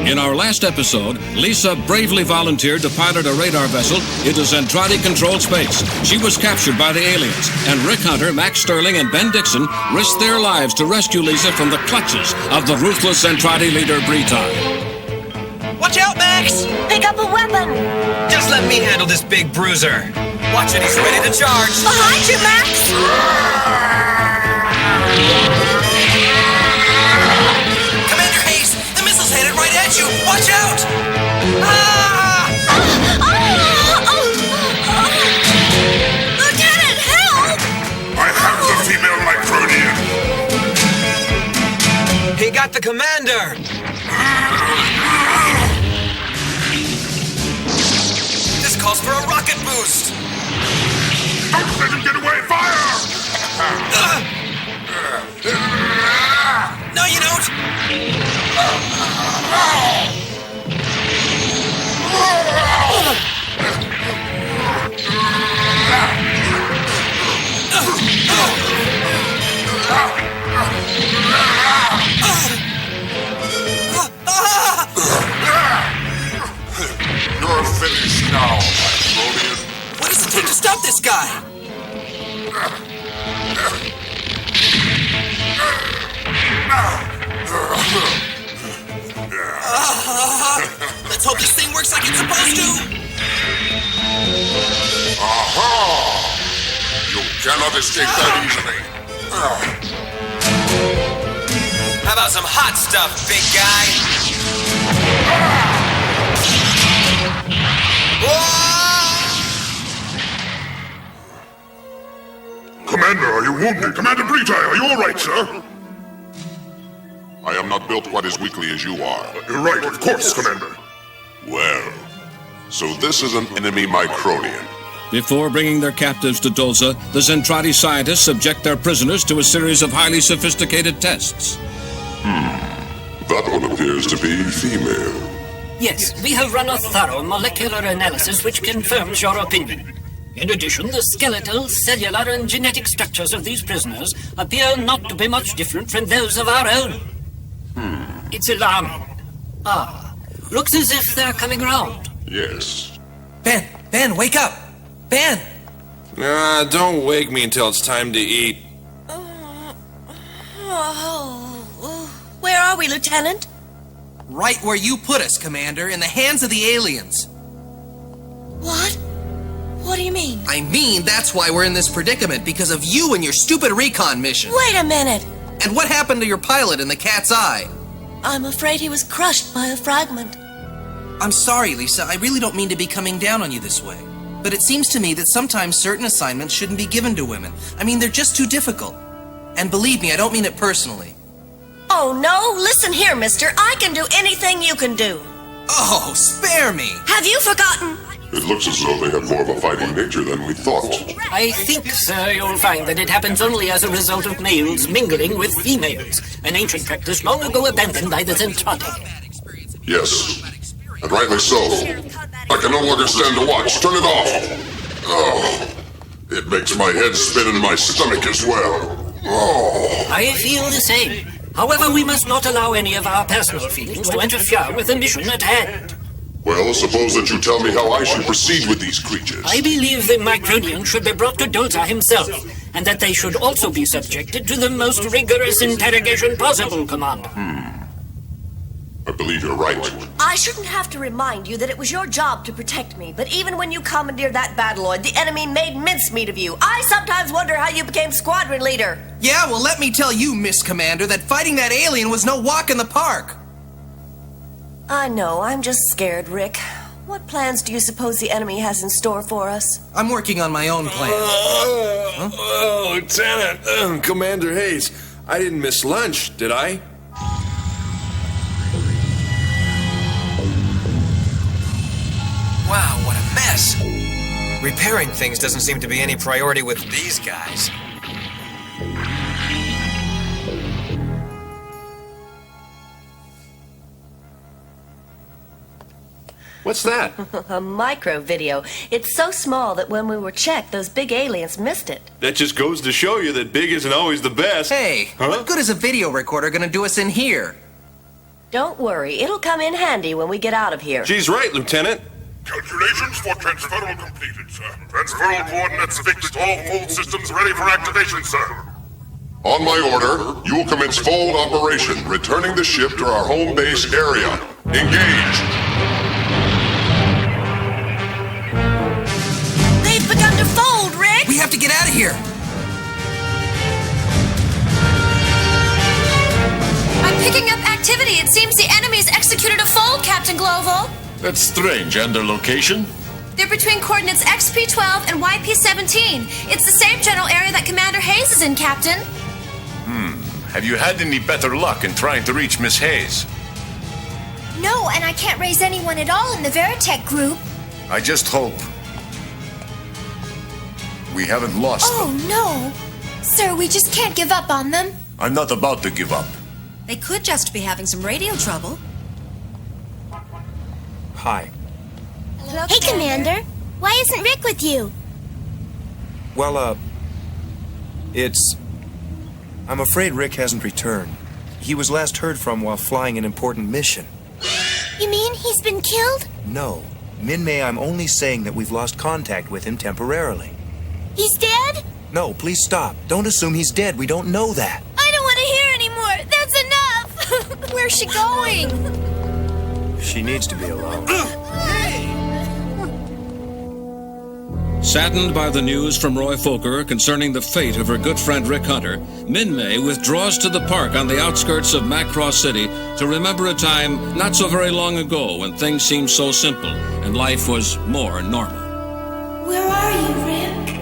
In our last episode, Lisa bravely volunteered to pilot a radar vessel into Zentraedi-controlled space. She was captured by the aliens, and Rick Hunter, Max Sterling, and Ben Dixon risked their lives to rescue Lisa from the clutches of the ruthless Zentraedi leader, Breton. Watch out, Max! Pick up a weapon! Just let me handle this big bruiser. Watch it, he's ready to charge. Behind you, Max! Headed right at you! Watch out! Lieutenant, help! I have the female Micronian. He got the commander! This calls for a rocket boost! Don't let him get away! Fire! No, you don't! You're finished now, Micronian. What does it take to stop this guy? Let's hope this thing works like it's supposed to. Aha! You cannot escape that easily. How about some hot stuff, big guy? Commander, are you wounded? Commander Breton, are you all right, sir? I am not built quite as weakly as you are. You're right, of course, Commander. Well, so this is an enemy Micronian. Before bringing their captives to Dolza, the Zentraedi scientists subject their prisoners to a series of highly sophisticated tests. That one appears to be female. Yes, we have run a thorough molecular analysis which confirms your opinion. In addition, the skeletal, cellular, and genetic structures of these prisoners appear not to be much different from those of our own. It's alarming. Looks as if they're coming around. Yes. Ben, wake up! Ben! Don't wake me until it's time to eat. Where are we, Lieutenant? Right where you put us, Commander, in the hands of the aliens. What? What do you mean? I mean, that's why we're in this predicament, because of you and your stupid recon mission. Wait a minute! And what happened to your pilot in the cat's eye? I'm afraid he was crushed by a fragment. I'm sorry, Lisa, I really don't mean to be coming down on you this way. But it seems to me that sometimes certain assignments shouldn't be given to women. I mean, they're just too difficult. And believe me, I don't mean it personally. Oh, no? Listen here, mister. I can do anything you can do. Oh, spare me! Have you forgotten? It looks as though they have more of a fighting nature than we thought. I think, sir, you'll find that it happens only as a result of males mingling with females, an ancient practice long ago abandoned by the Zentraedi. Yes, and rightly so. I can no longer stand to watch. Turn it off. Oh, it makes my head spin and my stomach as well. Oh. I feel the same. However, we must not allow any of our personal feelings to interfere with the mission at hand. Well, suppose that you tell me how I should proceed with these creatures. I believe the Micronian should be brought to Dolza himself, and that they should also be subjected to the most rigorous interrogation possible, Commander. I believe you're right. I shouldn't have to remind you that it was your job to protect me, but even when you commandeered that battloid, the enemy made mincemeat of you. I sometimes wonder how you became squadron leader. Yeah, well, let me tell you, Miss Commander, that fighting that alien was no walk in the park. I know, I'm just scared, Rick. What plans do you suppose the enemy has in store for us? I'm working on my own plan. Lieutenant, Commander Hayes, I didn't miss lunch, did I? Wow, what a mess. Repairing things doesn't seem to be any priority with these guys. What's that? A micro video. It's so small that when we were checked, those big aliens missed it. That just goes to show you that big isn't always the best. Hey, what good is a video recorder gonna do us in here? Don't worry, it'll come in handy when we get out of here. She's right, Lieutenant. Calculations for transferal completed, sir. Transferal coordinates fixed. All fold systems ready for activation, sir. On my order, you will commence fold operation, returning the ship to our home base area. Engage! They've begun to fold, Rick! We have to get out of here. I'm picking up activity. It seems the enemy's executed a fold, Captain Gloval. That's strange. And their location? They're between coordinates XP-12 and YP-17. It's the same general area that Commander Hayes is in, Captain. Have you had any better luck in trying to reach Miss Hayes? No, and I can't raise anyone at all in the Veritech group. I just hope we haven't lost them. Oh, no. Sir, we just can't give up on them. I'm not about to give up. They could just be having some radio trouble. Hi. Hello, Hey, Commander. Why isn't Rick with you? Well, I'm afraid Rick hasn't returned. He was last heard from while flying an important mission. You mean he's been killed? No. Min-May, I'm only saying that we've lost contact with him temporarily. He's dead? No, please stop. Don't assume he's dead. We don't know that. I don't want to hear anymore. That's enough. Where's she going? She needs to be alone. Saddened by the news from Roy Fokker concerning the fate of her good friend Rick Hunter, Min-May withdraws to the park on the outskirts of Macross City to remember a time not so very long ago when things seemed so simple and life was more normal. Where are you, Rick?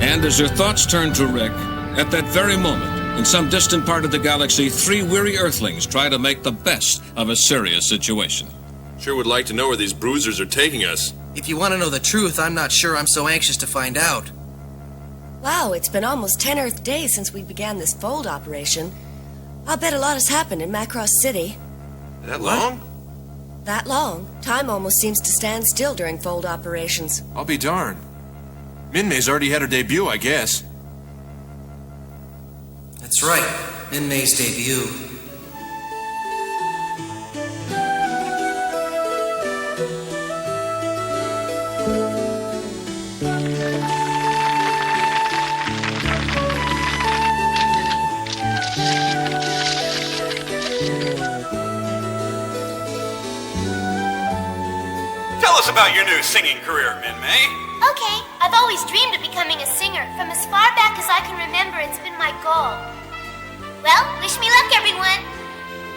And as her thoughts turn to Rick, at that very moment, in some distant part of the galaxy, 3 weary Earthlings try to make the best of a serious situation. Sure would like to know where these bruisers are taking us. If you want to know the truth, I'm not sure I'm so anxious to find out. Wow, it's been almost 10 Earth days since we began this fold operation. I'll bet a lot has happened in Macross City. That long? That long. Time almost seems to stand still during fold operations. I'll be darned. Min-May's already had her debut, I guess. That's right. Min-May's debut. Tell us about your new singing career, Min-May. Okay, I've always dreamed of becoming a singer. From as far back as I can remember, it's been my goal. Well, wish me luck, everyone.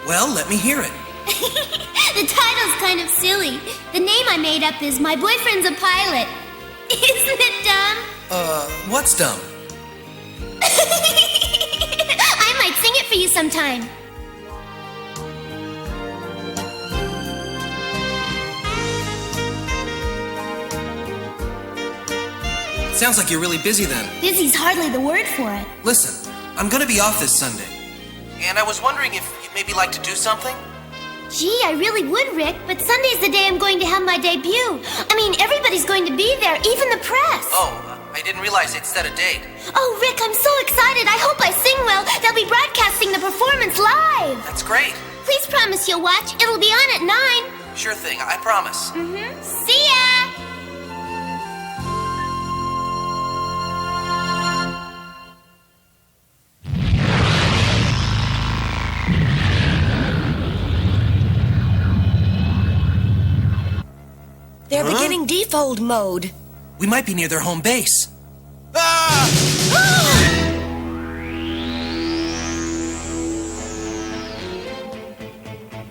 Well, let me hear it. The title's kind of silly. The name I made up is My Boyfriend's a Pilot. Isn't it dumb? What's dumb? I might sing it for you sometime. Sounds like you're really busy then. Busy's hardly the word for it. Listen, I'm gonna be off this Sunday. And I was wondering if you'd maybe like to do something? Gee, I really would, Rick, but Sunday's the day I'm going to have my debut. I mean, everybody's going to be there, even the press. Oh, I didn't realize they'd set a date. Oh, Rick, I'm so excited. I hope I sing well. They'll be broadcasting the performance live. That's great. Please promise you'll watch. It'll be on at 9. Sure thing, I promise. See ya! They're beginning defold mode. We might be near their home base.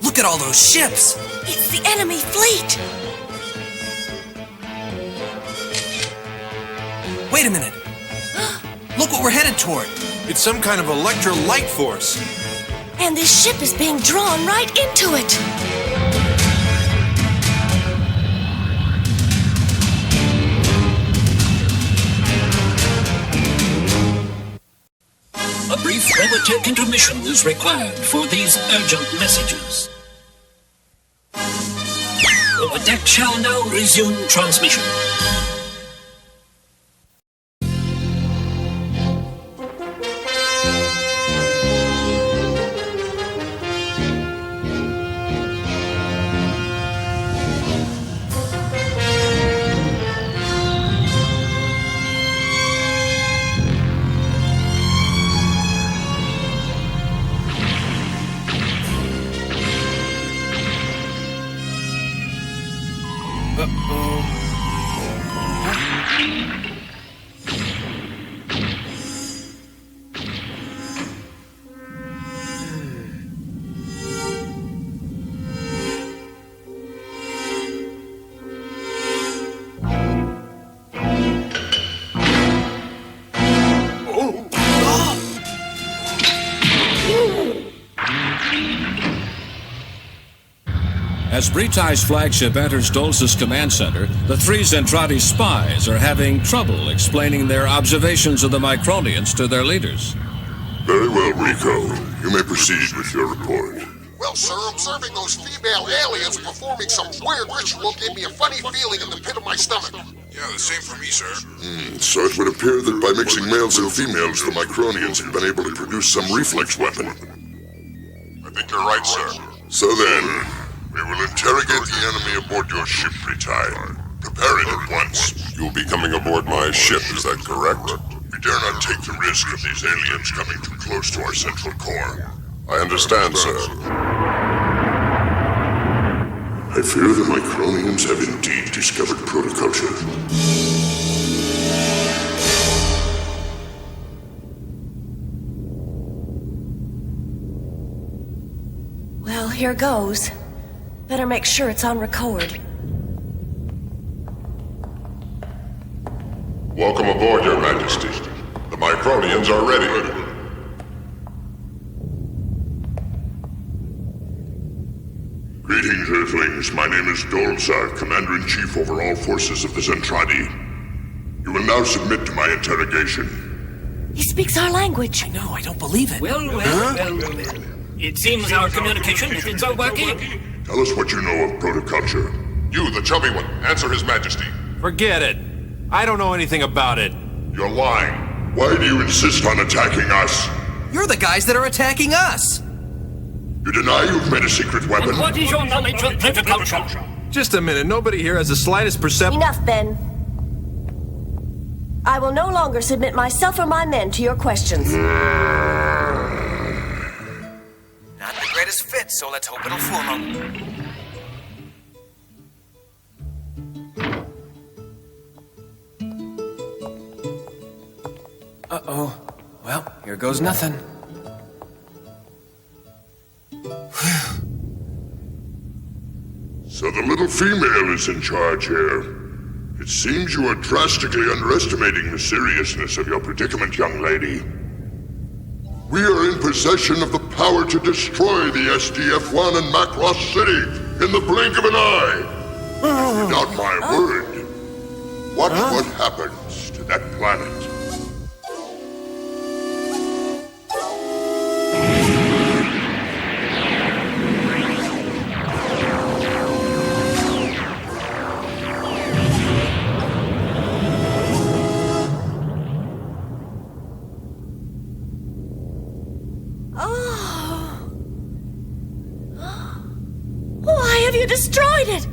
Look at all those ships! It's the enemy fleet! Wait a minute. Look what we're headed toward. It's some kind of electro-light force. And this ship is being drawn right into it. A brief Revoltech intermission is required for these urgent messages. The deck shall now resume transmission. As Britai's flagship enters Dolza's command center, the three Zentraedi spies are having trouble explaining their observations of the Micronians to their leaders. Very well, Rico. You may proceed with your report. Well, sir, observing those female aliens performing some weird ritual gave me a funny feeling in the pit of my stomach. Yeah, the same for me, sir. So it would appear that by mixing males and females, the Micronians have been able to produce some reflex weapon. I think you're right, sir. So then, we will interrogate the enemy aboard your ship, Britai. Prepare it at once. You'll be coming aboard my ship, is that correct? We dare not take the risk of these aliens coming too close to our central core. I understand, sir. I fear the Micronians have indeed discovered protoculture. Well, here goes. Better make sure it's on record. Welcome aboard, Your Majesty. The Micronians are ready. Greetings, Earthlings. My name is Dolza, Commander-in-Chief over all forces of the Zentraedi. You will now submit to my interrogation. He speaks our language. I know, I don't believe it. Well. It seems our communication methods are working. Tell us what you know of protoculture. You, the chubby one, answer His Majesty. Forget it. I don't know anything about it. You're lying. Why do you insist on attacking us? You're the guys that are attacking us. You deny you've made a secret weapon? And what is your knowledge of protoculture? Just a minute. Nobody here has the slightest perception. Enough, Ben. I will no longer submit myself or my men to your questions. Not the greatest fit, so let's hope it'll fool them. Uh-oh. Well, here goes nothing. So the little female is in charge here. It seems you are drastically underestimating the seriousness of your predicament, young lady. We are in possession of the power to destroy the SDF-1 and Macross City in the blink of an eye. If you doubt my word, watch what happens to that planet. Destroyed it!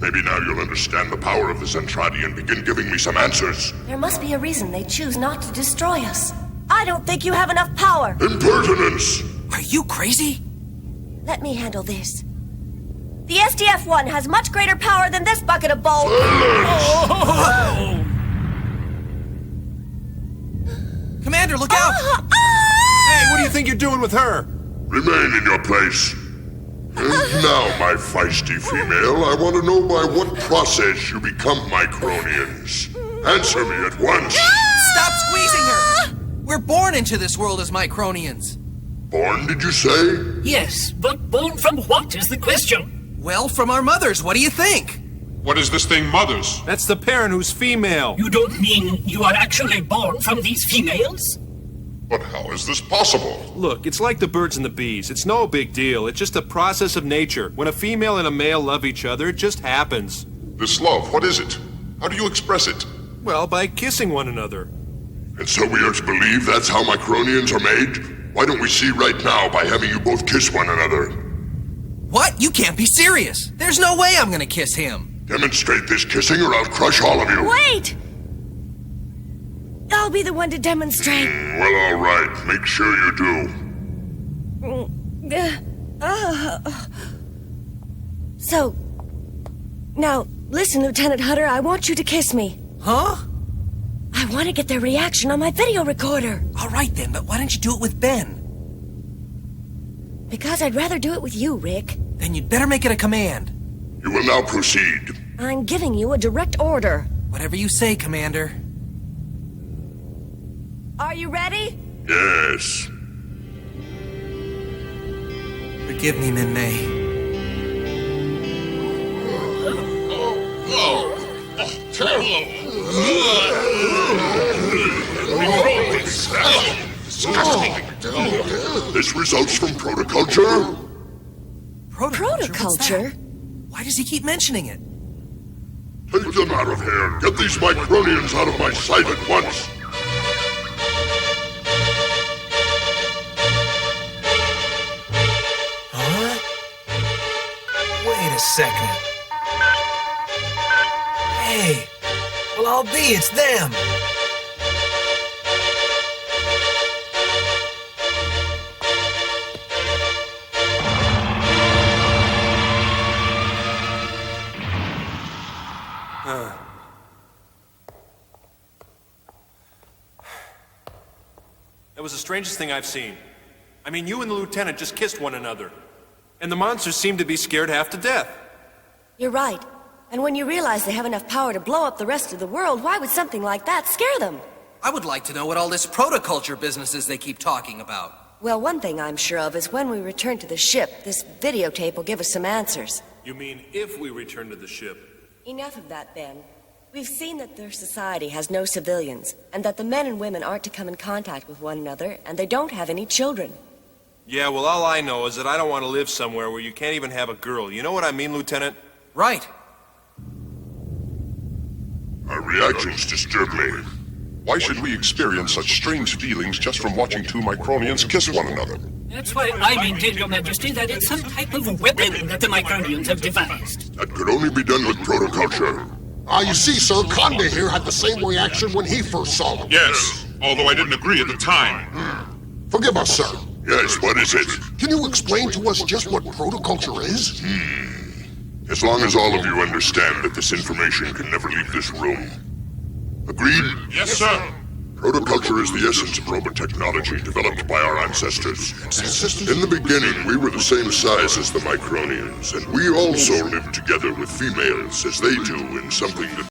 Maybe now you'll understand the power of the Zentraedi and begin giving me some answers. There must be a reason they choose not to destroy us. I don't think you have enough power. Impertinence! Are you crazy? Let me handle this. The SDF-1 has much greater power than this bucket of balls. Commander, look out! Hey, what do you think you're doing with her? Remain in your place. And now, my feisty female, I want to know by what process you become Micronians. Answer me at once. Stop squeezing her! We're born into this world as Micronians. Born, did you say? Yes, but born from what is the question? Well, from our mothers. What do you think? What is this thing, mothers? That's the parent who's female. You don't mean you are actually born from these females? But how is this possible? Look, it's like the birds and the bees. It's no big deal. It's just a process of nature. When a female and a male love each other, it just happens. This love, what is it? How do you express it? Well, by kissing one another. And so we are to believe that's how Micronians are made? Why don't we see right now by having you both kiss one another? What? You can't be serious. There's no way I'm gonna kiss him. Demonstrate this kissing or I'll crush all of you. Wait! I'll be the one to demonstrate. Well, all right. Make sure you do. So, Now, listen, Lieutenant Hutter, I want you to kiss me. Huh? I want to get their reaction on my video recorder. All right then, but why don't you do it with Ben? Because I'd rather do it with you, Rick. Then you'd better make it a command. You will now proceed. I'm giving you a direct order. Whatever you say, Commander. Are you ready? Yes. Forgive me, Min-May. This results from protoculture? Protoculture? Why does he keep mentioning it? Take them out of here. Get these Micronians out of my sight at once. Huh? Wait a second. Hey, well, I'll be, it's them. That was the strangest thing I've seen. I mean, you and the lieutenant just kissed one another. And the monsters seemed to be scared half to death. You're right. And when you realize they have enough power to blow up the rest of the world, why would something like that scare them? I would like to know what all this protoculture business is they keep talking about. Well, one thing I'm sure of is when we return to the ship, this videotape will give us some answers. You mean if we return to the ship? Enough of that, Ben. We've seen that their society has no civilians, and that the men and women aren't to come in contact with one another, and they don't have any children. Yeah, well, all I know is that I don't want to live somewhere where you can't even have a girl. You know what I mean, Lieutenant? Right. Our reactions disturb me. Why should we experience such strange feelings just from watching two Micronians kiss one another? That's why I maintain, Your Majesty, that it's some type of weapon that the Micronians have devised. That could only be done with protoculture. You see, sir, Conde here had the same reaction when he first saw them. Yes, although I didn't agree at the time. Forgive us, sir. Yes, what is it? Can you explain to us just what protoculture is? As long as all of you understand that this information can never leave this room. Agreed? Yes, sir. Protoculture is the essence of robot technology developed by our ancestors. In the beginning, we were the same size as the Micronians, and we also lived together with females, as they do in something that